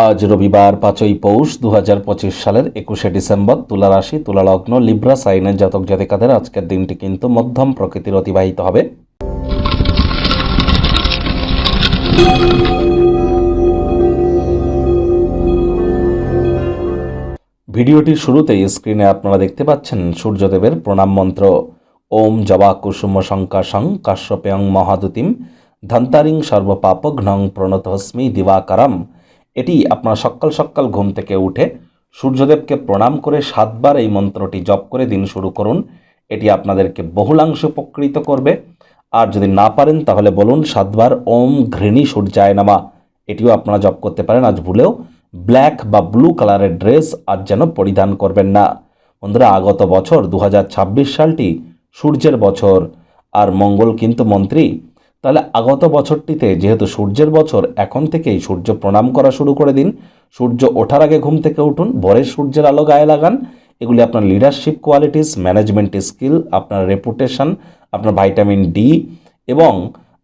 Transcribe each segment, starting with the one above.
আজ রবিবার 5ই পৌষ 2025 সালের 21শে ডিসেম্বর। তুলা রাশি, তুলা লগ্ন, লিব্রা সাইনের জাতক জাতিকাদের আজকের দিনটি কিন্তু মধ্যম প্রকৃতির অতিবাহিত হবে। ভিডিওটির শুরুতেই স্ক্রিনে আপনারা দেখতে পাচ্ছেন সূর্যদেবের প্রণাম মন্ত্র। ওম জবা কুসুম শঙ্কাশং কাশ্যপেয়ং মহাদুতিম ধন্তারিং সর্বপাপঘ্নং প্রণতহস্মি দিবাকারম। এটি আপনারা সকাল সকাল ঘুম থেকে উঠে সূর্যদেবকে প্রণাম করে 7 বার এই মন্ত্রটি জপ করে দিন শুরু করুন। এটি আপনাদেরকে বহুলাংশ উপকৃত করবে। আর যদি না পারেন তাহলে বলুন 7 বার ওম ঘৃণী সূর্যায় নমঃ। এটিও আপনারা জপ করতে পারেন। আজ ভুলেও ব্ল্যাক বা ব্লু কালারের ড্রেস আজ যেন পরিধান করবেন না। বন্ধুরা, আগত বছর 2026 সালটি সূর্যের বছর, আর মঙ্গল কিন্তু মন্ত্রী। তাহলে আগত বছরটিতে যেহেতু সূর্যের বছর, এখন থেকেই সূর্য প্রণাম করা শুরু করে দিন। সূর্য ওঠার আগে ঘুম থেকে উঠুন, ভোরের সূর্যের আলো গায়ে লাগান। এগুলি আপনার লিডারশিপ কোয়ালিটিস, ম্যানেজমেন্ট স্কিল, আপনার রেপুটেশন, আপনার ভাইটামিন ডি এবং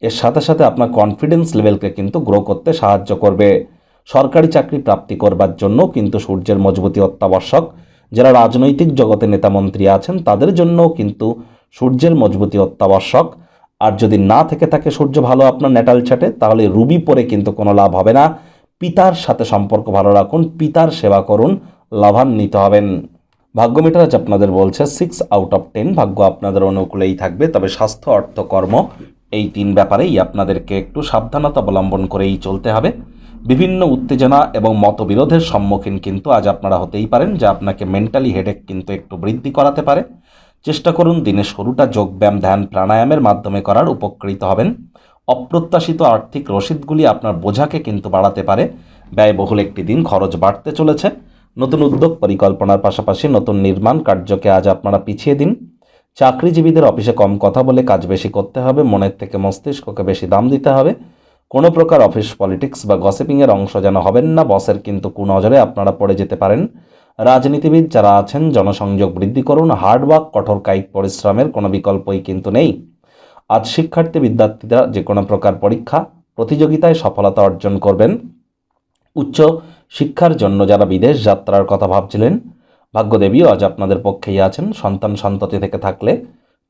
এর সাথে সাথে আপনার কনফিডেন্স লেভেলকে কিন্তু গ্রো করতে সাহায্য করবে। সরকারি চাকরি প্রাপ্তি করবার জন্য কিন্তু সূর্যের মজবুতি অত্যাবশ্যক। যারা রাজনৈতিক জগতে নেতামন্ত্রী আছেন তাদের জন্যও কিন্তু সূর্যের মজবুতি অত্যাবশ্যক। আর যদি না থেকে থাকে সূর্য ভালো আপনার ন্যাটাল চার্টে, তাহলে রুবি পরে কিন্তু কোনো লাভ হবে না। পিতার সাথে সম্পর্ক ভালো রাখুন, পিতার সেবা করুন, লাভান্বিত হবেন। ভাগ্য মিটার আজ আপনাদের বলছে 6 আউট অফ 10। ভাগ্য আপনাদের অনুকূলেই থাকবে, তবে স্বাস্থ্য, অর্থ, কর্ম এই 3 ব্যাপারেই আপনাদেরকে একটু সাবধানতা অবলম্বন করেই চলতে হবে। বিভিন্ন উত্তেজনা এবং মতবিরোধের সম্মুখীন কিন্তু আজ আপনারা হতেই পারেন, যা আপনাকে মেন্টালি হেডেক কিন্তু একটু বৃদ্ধি করাতে পারে। চেষ্টা করুন দিনের শুরুটা যোগব্যায়াম, ধ্যান, প্রাণায়ামের মাধ্যমে করার, উপকৃত হবেন। অপ্রত্যাশিত আর্থিক রসিদগুলি আপনার বোঝাকে কিন্তু বাড়াতে পারে। ব্যয়বহুল একটি দিন, খরচ বাড়তে চলেছে। নতুন উদ্যোগ পরিকল্পনার পাশাপাশি নতুন নির্মাণ কার্যকে আজ আপনারা পিছিয়ে দিন। চাকরিজীবীদের অফিসে কম কথা বলে কাজ বেশি করতে হবে, মনের থেকে মস্তিষ্ককে বেশি দাম দিতে হবে। কোনো প্রকার অফিস পলিটিক্স বা গসিপিংয়ের অংশ যেন হবেন না, বসের কিন্তু কুনজরে আপনারা পড়ে যেতে পারেন। রাজনীতিবিদ যারা আছেন জনসংযোগ বৃদ্ধি করুন। হার্ডওয়ার্ক, কঠোর কায়িক পরিশ্রমের কোনো বিকল্পই কিন্তু নেই। আজ শিক্ষার্থী বিদ্যার্থীরা যে কোনো প্রকার পরীক্ষা প্রতিযোগিতায় সফলতা অর্জন করবেন। উচ্চ শিক্ষার জন্য যারা বিদেশ যাত্রার কথা ভাবছিলেন, ভাগ্যদেবীও আজ আপনাদের পক্ষেই আছেন। সন্তান সন্ততি থেকে থাকলে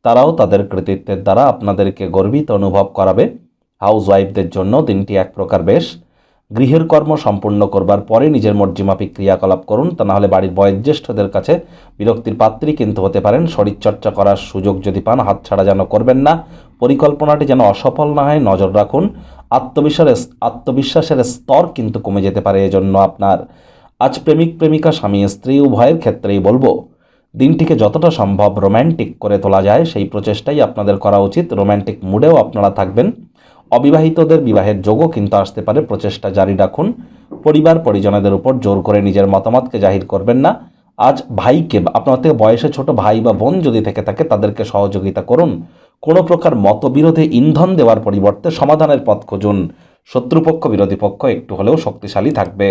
তারাও তাদের কৃতিত্বের দ্বারা আপনাদেরকে গর্বিত অনুভব করাবে। হাউস ওয়াইফদের জন্য দিনটি এক প্রকার বেশ। গৃহের কর্ম সম্পূর্ণ করবার পরে নিজের মর্জিমাফিক ক্রিয়াকলাপ করুন, তা নাহলে বাড়ির বয়োজ্যেষ্ঠদের কাছে বিরক্তির পাত্রী কিন্তু হতে পারেন। শরীরচর্চা করার সুযোগ যদি পান, হাতছাড়া যেন করবেন না। পরিকল্পনাটি যেন অসফল না হয়, নজর রাখুন। আত্মবিশ্বাসের স্তর কিন্তু কমে যেতে পারে এজন্য আপনার। আজ প্রেমিক প্রেমিকা, স্বামী স্ত্রী উভয়ের ক্ষেত্রেই বলবো দিনটিকে যতটা সম্ভব রোম্যান্টিক করে তোলা যায় সেই প্রচেষ্টাই আপনাদের করা উচিত। রোম্যান্টিক মুডেও আপনারা থাকবেন। অবিবাহিতদের বিবাহের যোগও কিন্তু আসতে পারে, প্রচেষ্টা জারি রাখুন। পরিবার পরিজনদের উপর জোর করে নিজের মতামতকে জাহির করবেন না। আজ ভাইকে, আপনার থেকে বয়সে ছোট ভাই বা বোন যদি থেকে থাকে তাদেরকে সহযোগিতা করুন। কোনো প্রকার মতবিরোধে ইন্ধন দেওয়ার পরিবর্তে সমাধানের পথ খুঁজুন। শত্রুপক্ষ, বিরোধী পক্ষ একটু হলেও শক্তিশালী থাকবে।